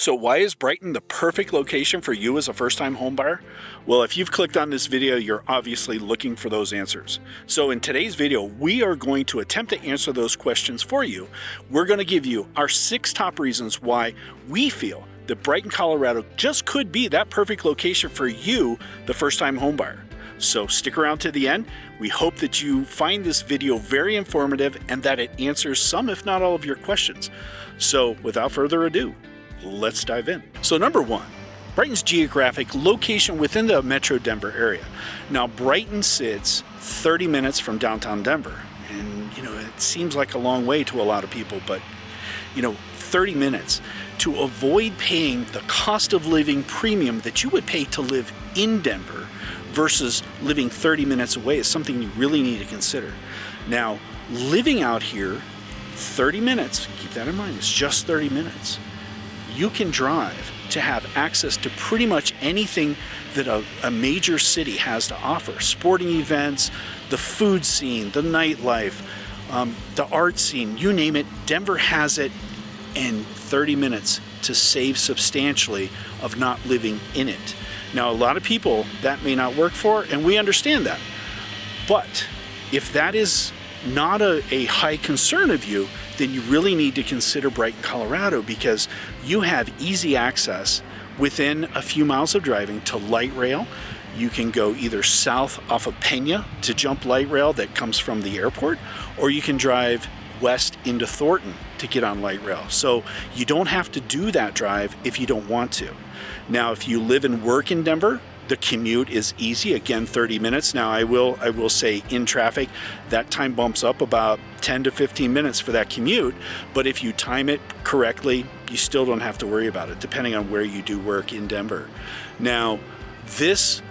So why is Brighton the perfect location for you as a first-time homebuyer? Well, if you've clicked on this video, you're obviously looking for those answers. So in today's video, we are going to attempt to answer those questions for you. We're going to give you our 6 top reasons why we feel that Brighton, Colorado just could be that perfect location for you, the first-time homebuyer. So stick around to the end. We hope that you find this video very informative and that it answers some, if not all, of your questions. So without further ado, let's dive in. So number 1, Brighton's geographic location within the Metro Denver area. Now Brighton sits 30 minutes from downtown Denver, and it seems like a long way to a lot of people, but 30 minutes. To avoid paying the cost of living premium that you would pay to live in Denver versus living 30 minutes away is something you really need to consider. Now, living out here 30 minutes, keep that in mind, it's just 30 minutes. You can drive to have access to pretty much anything that a major city has to offer. Sporting events, the food scene, the nightlife, the art scene, you name it, Denver has it in 30 minutes to save substantially of not living in it. Now, a lot of people that may not work for, and we understand that. But if that is not a high concern of you, then you really need to consider Brighton, Colorado, because you have easy access within a few miles of driving to light rail. You can go either south off of Pena to jump light rail that comes from the airport, or you can drive west into Thornton to get on light rail. So you don't have to do that drive if you don't want to. Now, if you live and work in Denver, the commute is easy, again 30 minutes. Now I will say in traffic that time bumps up about 10 to 15 minutes for that commute, but if you time it correctly, you still don't have to worry about it depending on where you do work in Denver. Now this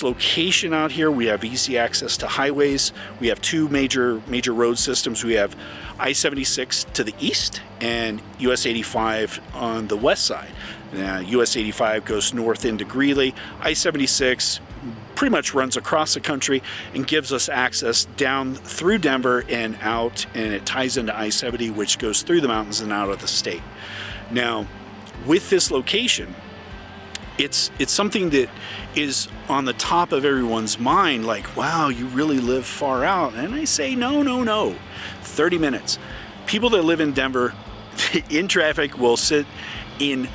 location out here, we have easy access to highways. We have 2 major road systems. We have I-76 to the east and US 85 on the west side. Now, US 85 goes north into Greeley. I-76 pretty much runs across the country and gives us access down through Denver and out, and it ties into I-70, which goes through the mountains and out of the state. Now, with this location, it's something that is on the top of everyone's mind, like, wow, you really live far out. And I say, no. 30 minutes. People that live in Denver in traffic will sit in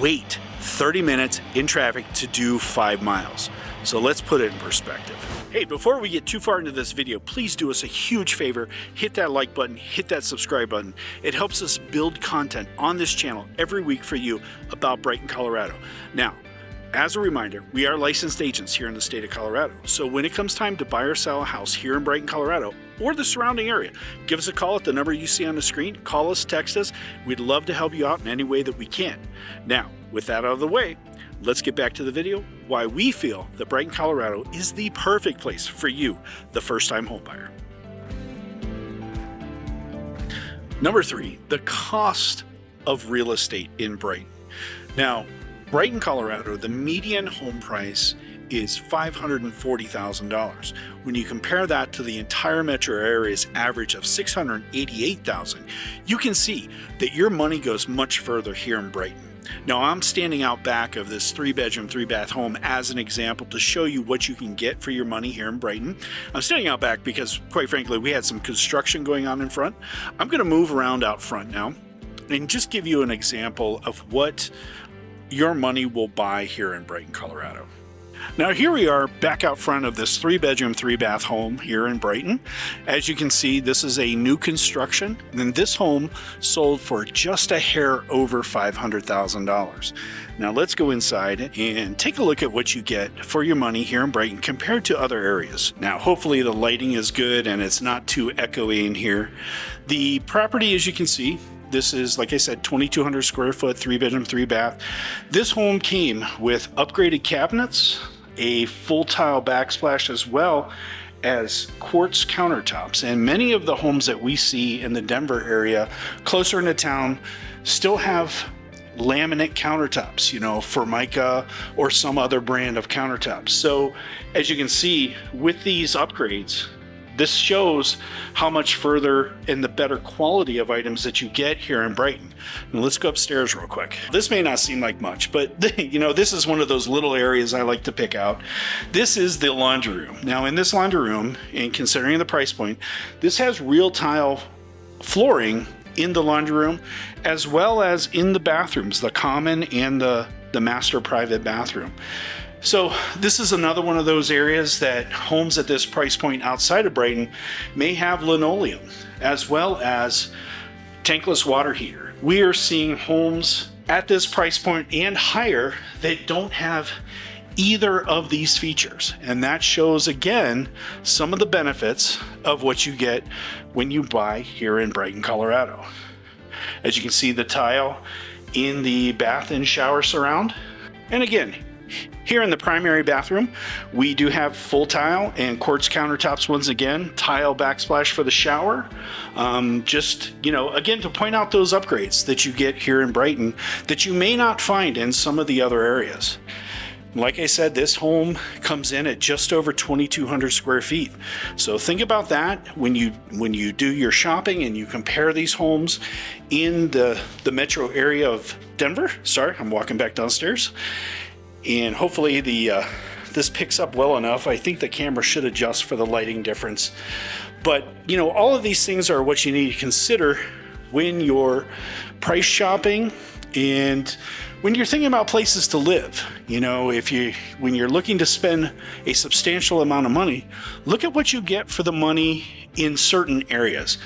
wait 30 minutes in traffic to do 5 miles. So let's put it in perspective. Hey, before we get too far into this video, please do us a huge favor. Hit that like button, hit that subscribe button. It helps us build content on this channel every week for you about Brighton, Colorado. Now, as a reminder, we are licensed agents here in the state of Colorado. So when it comes time to buy or sell a house here in Brighton, Colorado, or the surrounding area, give us a call at the number you see on the screen. Call us, text us. We'd love to help you out in any way that we can. Now, with that out of the way, let's get back to the video, why we feel that Brighton, Colorado is the perfect place for you, the first-time homebuyer. Number 3, the cost of real estate in Brighton. Now, Brighton, Colorado, the median home price is $540,000. When you compare that to the entire metro area's average of $688,000, you can see that your money goes much further here in Brighton. Now, I'm standing out back of this 3-bedroom, 3-bath home as an example to show you what you can get for your money here in Brighton. I'm standing out back because, quite frankly, we had some construction going on in front. I'm going to move around out front now and just give you an example of what your money will buy here in Brighton, Colorado. Now here we are back out front of this 3-bedroom, 3-bath home here in Brighton. As you can see, this is a new construction, and this home sold for just a hair over $500,000. Now let's go inside and take a look at what you get for your money here in Brighton compared to other areas. Now hopefully the lighting is good and it's not too echoey in here. The property, as you can see, this is, like I said, 2,200 square foot, 3-bedroom, 3-bath. This home came with upgraded cabinets, a full tile backsplash, as well as quartz countertops. And many of the homes that we see in the Denver area, closer into town, still have laminate countertops, Formica or some other brand of countertops. So as you can see, with these upgrades, This shows how much further and the better quality of items that you get here in Brighton. And let's go upstairs real quick. This may not seem like much, but this is one of those little areas I like to pick out. This is the laundry room. Now in this laundry room, and considering the price point, this has real tile flooring in the laundry room, as well as in the bathrooms, the common and the master private bathroom. So this is another one of those areas that homes at this price point outside of Brighton may have linoleum, as well as tankless water heater. We are seeing homes at this price point and higher that don't have either of these features. And that shows again some of the benefits of what you get when you buy here in Brighton, Colorado. As you can see, the tile in the bath and shower surround. And again, here in the primary bathroom, we do have full tile and quartz countertops once again, tile backsplash for the shower. Again, to point out those upgrades that you get here in Brighton that you may not find in some of the other areas. Like I said, this home comes in at just over 2,200 square feet. So think about that when you do your shopping and you compare these homes in the metro area of Denver. Sorry, I'm walking back downstairs. And hopefully this picks up well enough. I think the camera should adjust for the lighting difference. But all of these things are what you need to consider when you're price shopping and when you're thinking about places to live. When you're looking to spend a substantial amount of money, look at what you get for the money in certain areas.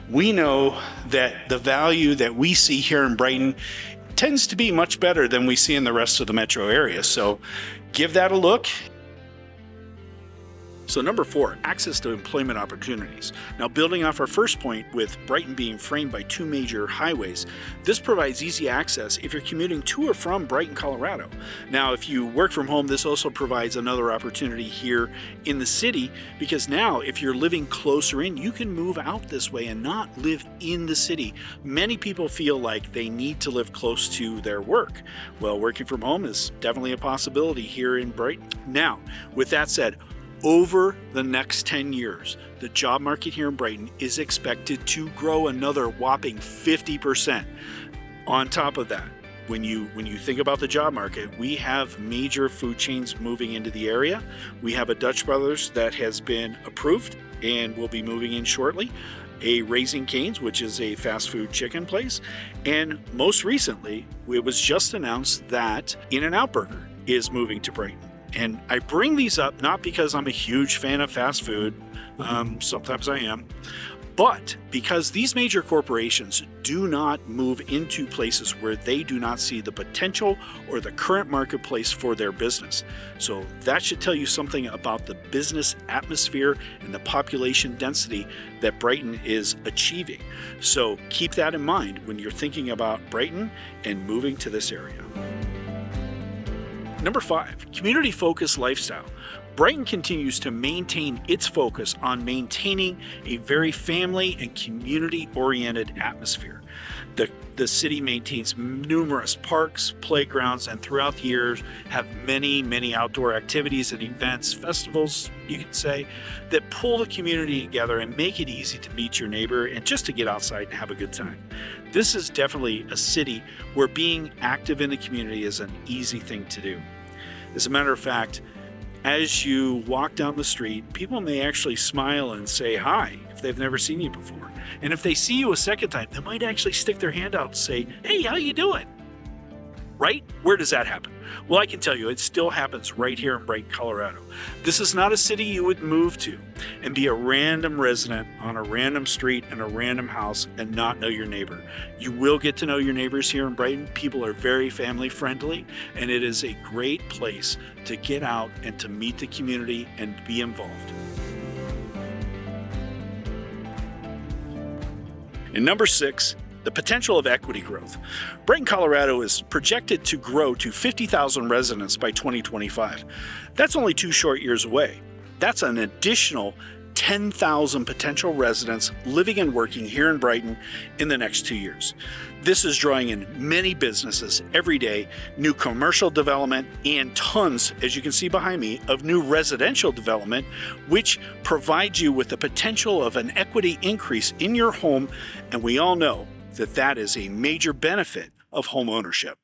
We know that the value that we see here in Brighton tends to be much better than we see in the rest of the metro area. So give that a look. So number 4, access to employment opportunities. Now, building off our first point with Brighton being framed by 2 major highways, this provides easy access if you're commuting to or from Brighton, Colorado. Now, if you work from home, this also provides another opportunity here in the city, because now if you're living closer in, you can move out this way and not live in the city. Many people feel like they need to live close to their work. Well, working from home is definitely a possibility here in Brighton. Now, with that said, over the next 10 years, the job market here in Brighton is expected to grow another whopping 50%. On top of that, when you think about the job market, we have major food chains moving into the area. We have a Dutch Brothers that has been approved and will be moving in shortly, a Raising Cane's, which is a fast food chicken place, and most recently, it was just announced that In-N-Out Burger is moving to Brighton. And I bring these up not because I'm a huge fan of fast food, sometimes I am, but because these major corporations do not move into places where they do not see the potential or the current marketplace for their business. So that should tell you something about the business atmosphere and the population density that Brighton is achieving. So keep that in mind when you're thinking about Brighton and moving to this area. Number 5, community-focused lifestyle. Brighton continues to maintain its focus on maintaining a very family and community-oriented atmosphere. The city maintains numerous parks, playgrounds, and throughout the years have many outdoor activities and events, festivals, you could say, that pull the community together and make it easy to meet your neighbor and just to get outside and have a good time. This is definitely a city where being active in the community is an easy thing to do. As a matter of fact, as you walk down the street, people may actually smile and say hi if they've never seen you before. And if they see you a second time, they might actually stick their hand out and say, "Hey, how you doing?" Right? Where does that happen? Well, I can tell you, it still happens right here in Brighton, Colorado. This is not a city you would move to and be a random resident on a random street in a random house and not know your neighbor. You will get to know your neighbors here in Brighton. People are very family friendly, and it is a great place to get out and to meet the community and be involved. And number 6, the potential of equity growth. Brighton, Colorado is projected to grow to 50,000 residents by 2025. That's only 2 short years away. That's an additional 10,000 potential residents living and working here in Brighton in the next 2 years. This is drawing in many businesses every day, new commercial development, and tons, as you can see behind me, of new residential development, which provides you with the potential of an equity increase in your home. And we all know that that is a major benefit of home ownership.